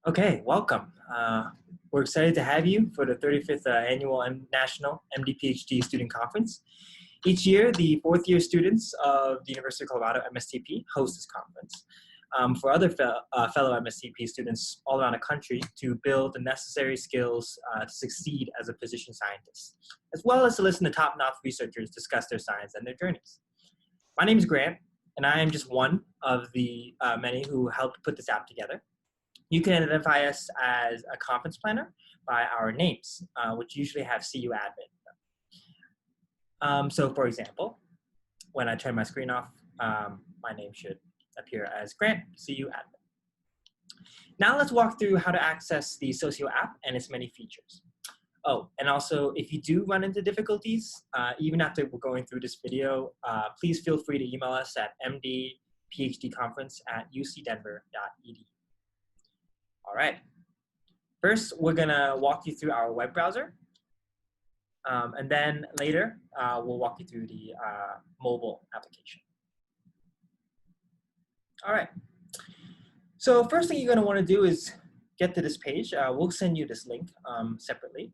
Okay, welcome. We're excited to have you for the 35th Annual National MDPhD Student Conference. Each year, the fourth-year students of the University of Colorado MSTP host this conference for other fellow MSTP students all around the country to build the necessary skills to succeed as a physician scientist, as well as to listen to top-notch researchers discuss their science and their journeys. My name is Grant, and I am just one of the many who helped put this app together. You can identify us as a conference planner by our names, which usually have CU admin. So for example, when I turn my screen off, my name should appear as Grant, CU admin. Now let's walk through how to access the Socio app and its many features. Oh, and also if you do run into difficulties, even after we're going through this video, please feel free to email us at mdphdconference@ucdenver.edu. All right. First, we're going to walk you through our web browser. And then later, we'll walk you through the mobile application. All right. So first thing you're going to want to do is get to this page. We'll send you this link separately.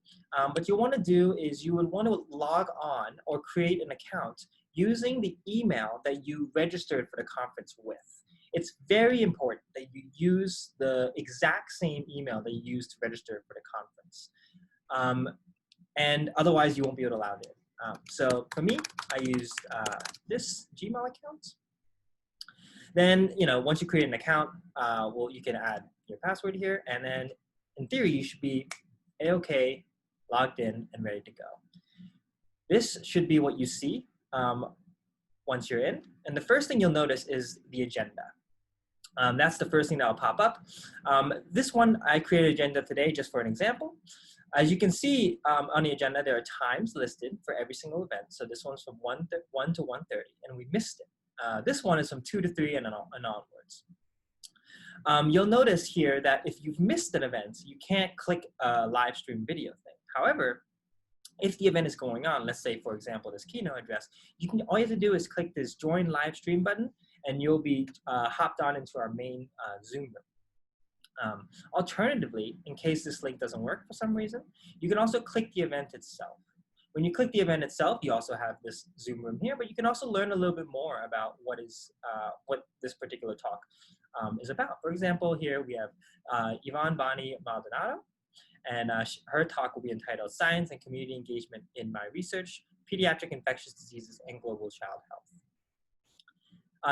But you want to do is you would want to log on or create an account using the email that you registered for the conference with. It's very important that you use the exact same email that you used to register for the conference. And otherwise, you won't be able to allow it. So for me, I used this Gmail account. Then, once you create an account, you can add your password here. And then, in theory, you should be A-OK, logged in, and ready to go. This should be what you see once you're in. And the first thing you'll notice is the agenda. That's the first thing that will pop up. This one, I created an agenda today just for an example. As you can see on the agenda, there are times listed for every single event. So this one's from 1 to 1:30, and we missed it. This one is from 2 to 3 and onwards. You'll notice here that if you've missed an event, you can't click a live stream video thing. However, if the event is going on, let's say, for example, this keynote address, all you have to do is click this join live stream button, and you'll be hopped on into our main Zoom room. Alternatively, in case this link doesn't work for some reason, you can also click the event itself. When you click the event itself, you also have this Zoom room here, but you can also learn a little bit more about what this particular talk is about. For example, here we have Yvonne Bonnie Maldonado, and her talk will be entitled Science and Community Engagement in My Research, Pediatric Infectious Diseases and Global Child Health.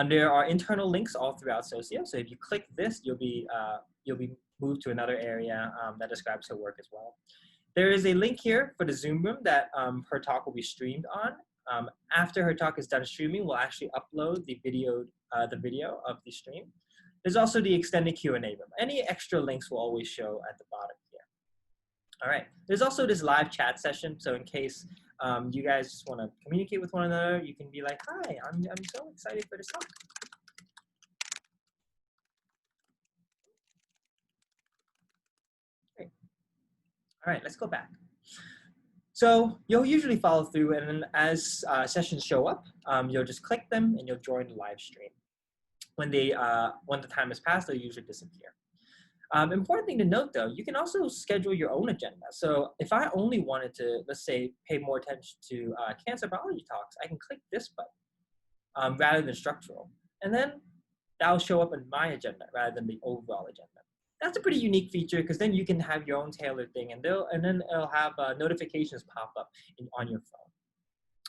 There are internal links all throughout Socio, so if you click this, you'll be moved to another area that describes her work as well. There is a link here for the Zoom room that her talk will be streamed on. After her talk is done streaming, we'll actually upload the video of the stream. There's also the extended Q&A room. Any extra links will always show at the bottom here. All right, there's also this live chat session. So in case you guys just want to communicate with one another, you can be like, hi, I'm so excited for this talk. Great. All right, let's go back. So you'll usually follow through, and then as sessions show up, you'll just click them and you'll join the live stream. When the time has passed, they'll usually disappear. Important thing to note, though, you can also schedule your own agenda. So if I only wanted to, let's say, pay more attention to cancer biology talks, I can click this button rather than structural. And then that'll show up in my agenda rather than the overall agenda. That's a pretty unique feature because then you can have your own tailored thing, and then it'll have notifications pop up on your phone.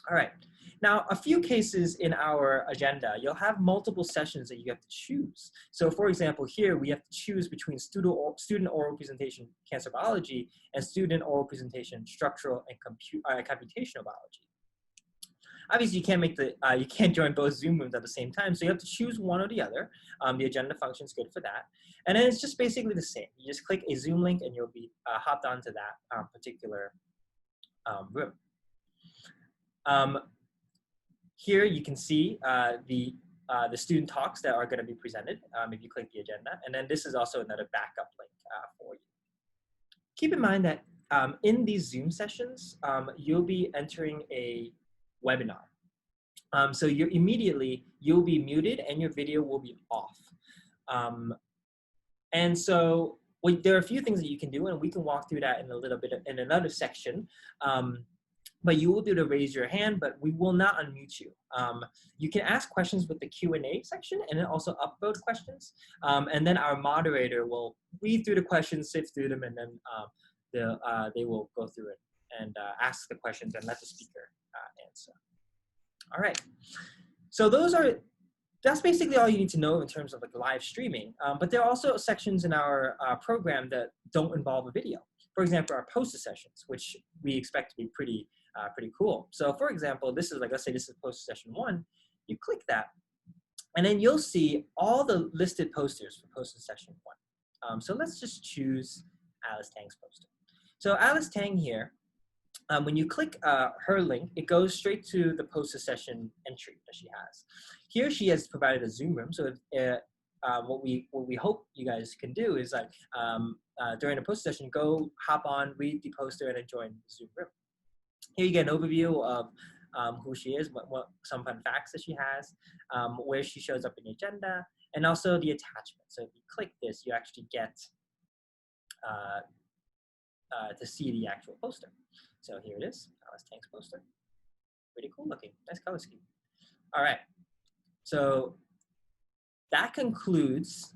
All right. Now, a few cases in our agenda, you'll have multiple sessions that you have to choose. So for example, here we have to choose between student oral presentation cancer biology and student oral presentation structural and computational biology. Obviously, you can't join both Zoom rooms at the same time, so you have to choose one or the other. The agenda function is good for that. And then it's just basically the same. You just click a Zoom link and you'll be hopped onto that particular room. Here you can see the student talks that are going to be presented if you click the agenda. And then this is also another backup link for you. Keep in mind that in these Zoom sessions, you'll be entering a webinar. So you'll be muted and your video will be off. And so well, there are a few things that you can do, and we can walk through that in a little bit in another section. But you will be able to raise your hand, but we will not unmute you. You can ask questions with the Q&A section and then also upvote questions. And then our moderator will read through the questions, sift through them, and then they will go through it and ask the questions and let the speaker answer. All right. So that's basically all you need to know in terms of like live streaming. But there are also sections in our program that don't involve a video. For example, our poster sessions, which we expect to be pretty cool. So for example, this is like, let's say this is poster session 1. You click that, and then you'll see all the listed posters for poster session 1. So let's just choose Alice Tang's poster. So Alice Tang here, when you click her link, it goes straight to the poster session entry that she has. Here she has provided a Zoom room. So what we hope you guys can do is like during the poster session, go hop on, read the poster, and then join the Zoom room. Here you get an overview of who she is, what some fun facts that she has, where she shows up in the agenda, and also the attachment. So if you click this, you actually get to see the actual poster. So here it is, Alice Tang's poster. Pretty cool looking, nice color scheme. All right, so that concludes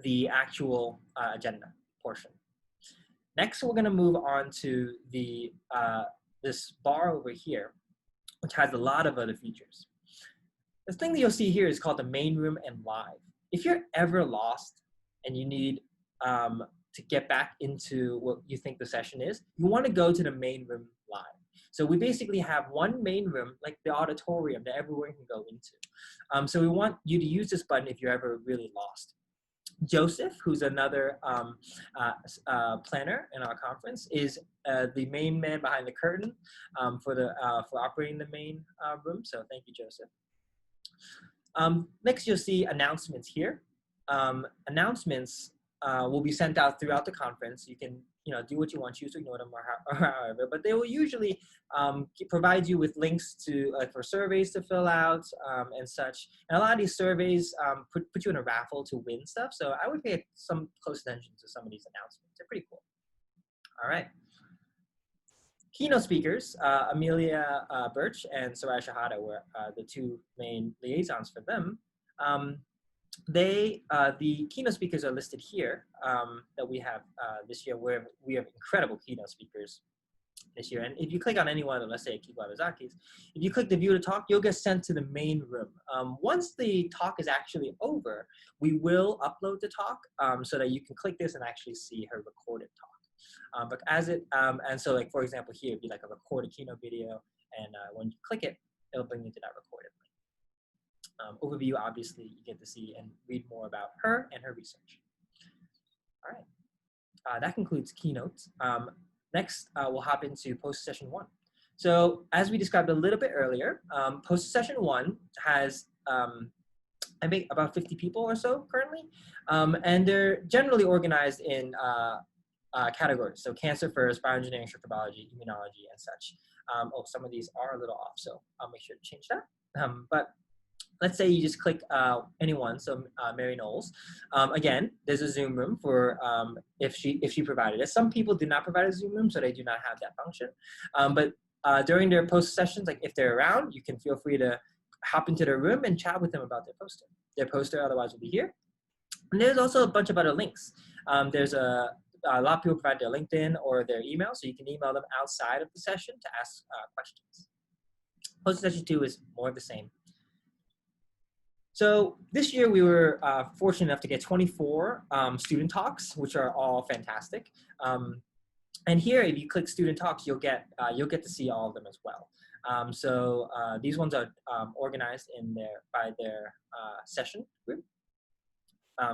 the actual agenda portion. Next, we're gonna move on to the this bar over here, which has a lot of other features. The thing that you'll see here is called the main room and live. If you're ever lost and you need to get back into what you think the session is, you want to go to the main room live. So we basically have one main room, like the auditorium that everyone can go into. So we want you to use this button if you're ever really lost. Joseph, who's another planner in our conference, is the main man behind the curtain for operating the main room. So thank you, Joseph. Next, you'll see announcements here. Announcements will be sent out throughout the conference. You can do what you want, choose to ignore them or however, but they will usually provide you with links to for surveys to fill out and such. And a lot of these surveys put you in a raffle to win stuff. So I would pay some close attention to some of these announcements. They're pretty cool. All right. Keynote speakers, Amelia Birch and Sarai Shahada were the two main liaisons for them. The keynote speakers are listed here that we have this year, where we have incredible keynote speakers this year. And if you click on any one of them, let's say Akiba Miyazaki's, if you click the view to talk, you'll get sent to the main room. Once the talk is actually over, we will upload the talk so that you can click this and actually see her recorded talk. But as it, and so like, for example, here, it'd be like a recorded keynote video, and when you click it, it'll bring you to that recorded link. Overview, obviously, you get to see and read more about her and her research. All right, that concludes keynotes. Next, we'll hop into post session 1. So as we described a little bit earlier, post session 1 has I think about 50 people or so currently, and they're generally organized in categories. So cancer first, bioengineering, structural biology, immunology, and such. Oh, some of these are a little off, so I'll make sure to change that. But let's say you just click anyone, so Mary Knowles. Again, there's a Zoom room for if she provided it. Some people do not provide a Zoom room, so they do not have that function. But during their post sessions, like if they're around, you can feel free to hop into their room and chat with them about their poster. Their poster otherwise will be here. And there's also a bunch of other links. There's a lot of people provide their LinkedIn or their email, so you can email them outside of the session to ask questions. Post session 2 is more of the same. So this year we were fortunate enough to get 24 student talks, which are all fantastic. And here, if you click student talks, you'll get to see all of them as well. So these ones are organized by their session group.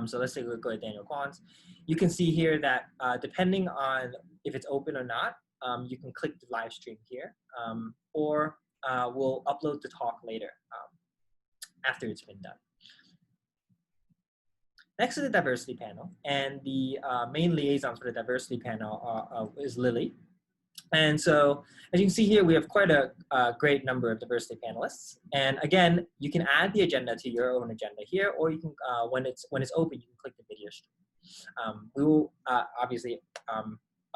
So let's say we'll go to Daniel Kwan's. You can see here that depending on if it's open or not, you can click the live stream here, or we'll upload the talk later after it's been done. Next is the diversity panel, and the main liaisons for the diversity panel is Lily. And so, as you can see here, we have quite a great number of diversity panelists. And again, you can add the agenda to your own agenda here, or you can, when it's open, you can click the video stream. We will obviously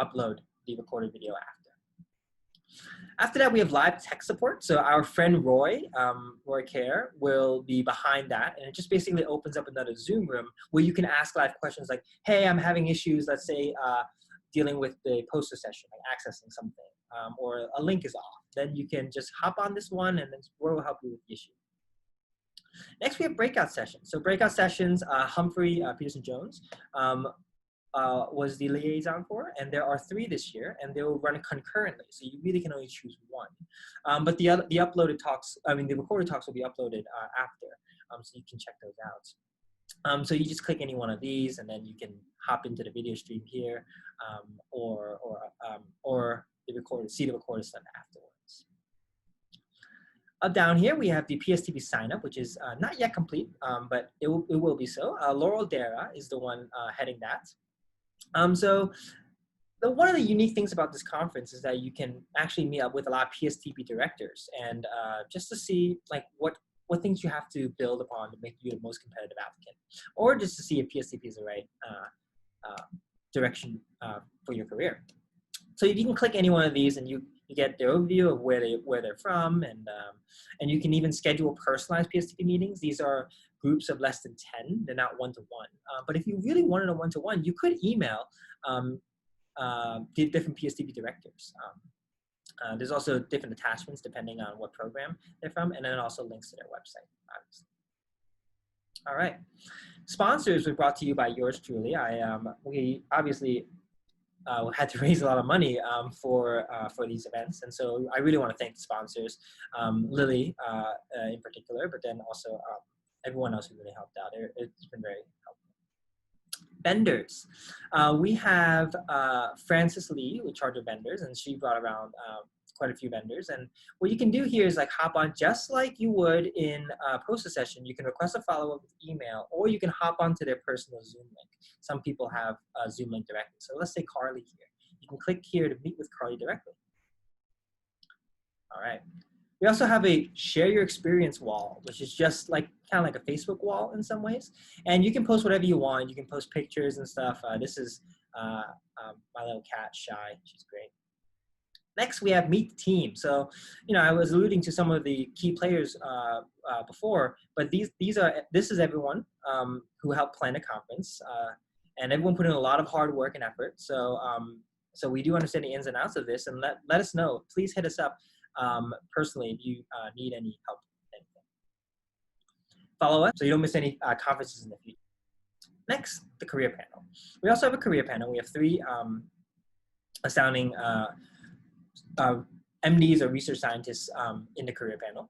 upload the recorded video after. After that, we have live tech support. So our friend Roy Kerr will be behind that. And it just basically opens up another Zoom room where you can ask live questions like, hey, I'm having issues, let's say, dealing with the poster session, like accessing something, or a link is off. Then you can just hop on this one and then Roy will help you with the issue. Next, we have breakout sessions. So breakout sessions, Humphrey Peterson-Jones was the liaison for, and there are 3 this year, and they will run concurrently. So you really can only choose one. But the uploaded talks, the recorded talks will be uploaded after, so you can check those out. So you just click any one of these, and then you can hop into the video stream here, or see the recorded stuff afterwards. Up down here, we have the PSTP signup, which is not yet complete, but it will be so. Laurel Dara is the one heading that. So one of the unique things about this conference is that you can actually meet up with a lot of PSTP directors, and just to see like what things you have to build upon to make you the most competitive applicant, or just to see if PSTP is the right direction for your career. So you can click any one of these, and you get the overview of where they're from, and you can even schedule personalized PSTP meetings. These are groups of less than 10. They're not one-to-one. But if you really wanted a one-to-one, you could email the different PSTP directors. There's also different attachments depending on what program they're from, and then also links to their website, obviously. All right. Sponsors were brought to you by yours truly. We obviously had to raise a lot of money for these events, and so I really want to thank the sponsors, Lily in particular, but then also everyone else who really helped out. It's been very helpful. Vendors. We have Frances Lee with charge of vendors, and she brought around quite a few vendors. And what you can do here is like hop on just like you would in a poster session. You can request a follow-up with email, or you can hop onto their personal Zoom link. Some people have a Zoom link directly. So let's say Carly here. You can click here to meet with Carly directly. All right. We also have a share your experience wall, which is just like kind of like a Facebook wall in some ways. And you can post whatever you want. You can post pictures and stuff. This is my little cat, Shy. She's great. Next, we have Meet the Team. So, I was alluding to some of the key players before, but this is everyone who helped plan the conference, and everyone put in a lot of hard work and effort. So, so we do understand the ins and outs of this, and let us know. Please hit us up personally if you need any help. Follow up so you don't miss any conferences in the future. Next, the career panel. We also have a career panel. We have 3 astounding MDs or research scientists in the career panel.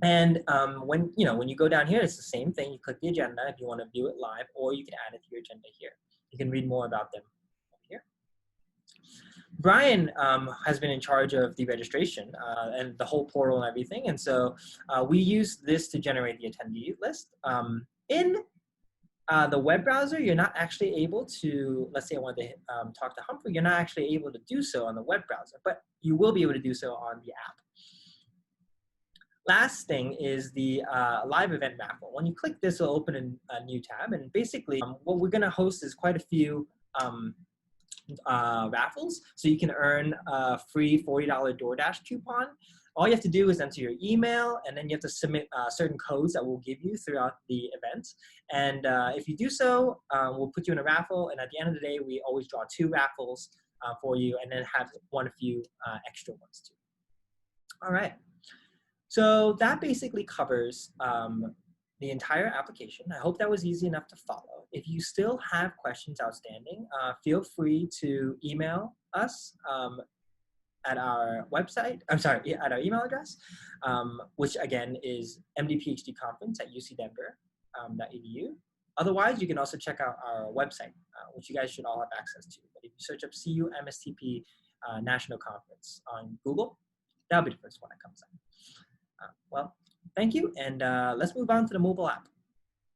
And when you go down here, it's the same thing. You click the agenda if you want to view it live, or you can add it to your agenda here. You can read more about them here. Brian has been in charge of the registration and the whole portal and everything. And so we use this to generate the attendee list. In the web browser, you're not actually able to, let's say I want to talk to Humphrey, you're not actually able to do so on the web browser, but you will be able to do so on the app. Last thing is the live event raffle. When you click this, it'll open a new tab, and basically what we're gonna host is quite a few raffles, so you can earn a free $40 DoorDash coupon. All you have to do is enter your email, and then you have to submit certain codes that we'll give you throughout the event. And if you do so, we'll put you in a raffle, and at the end of the day, we always draw 2 raffles for you, and then have a few extra ones too. All right, so that basically covers the entire application. I hope that was easy enough to follow. If you still have questions outstanding, feel free to email us at our website, at our email address, which again is mdphdconference@ucdenver.edu. Otherwise, you can also check out our website, which you guys should all have access to. But if you search up CU MSTP National Conference on Google, that'll be the first one that comes up. Well, thank you, and let's move on to the mobile app.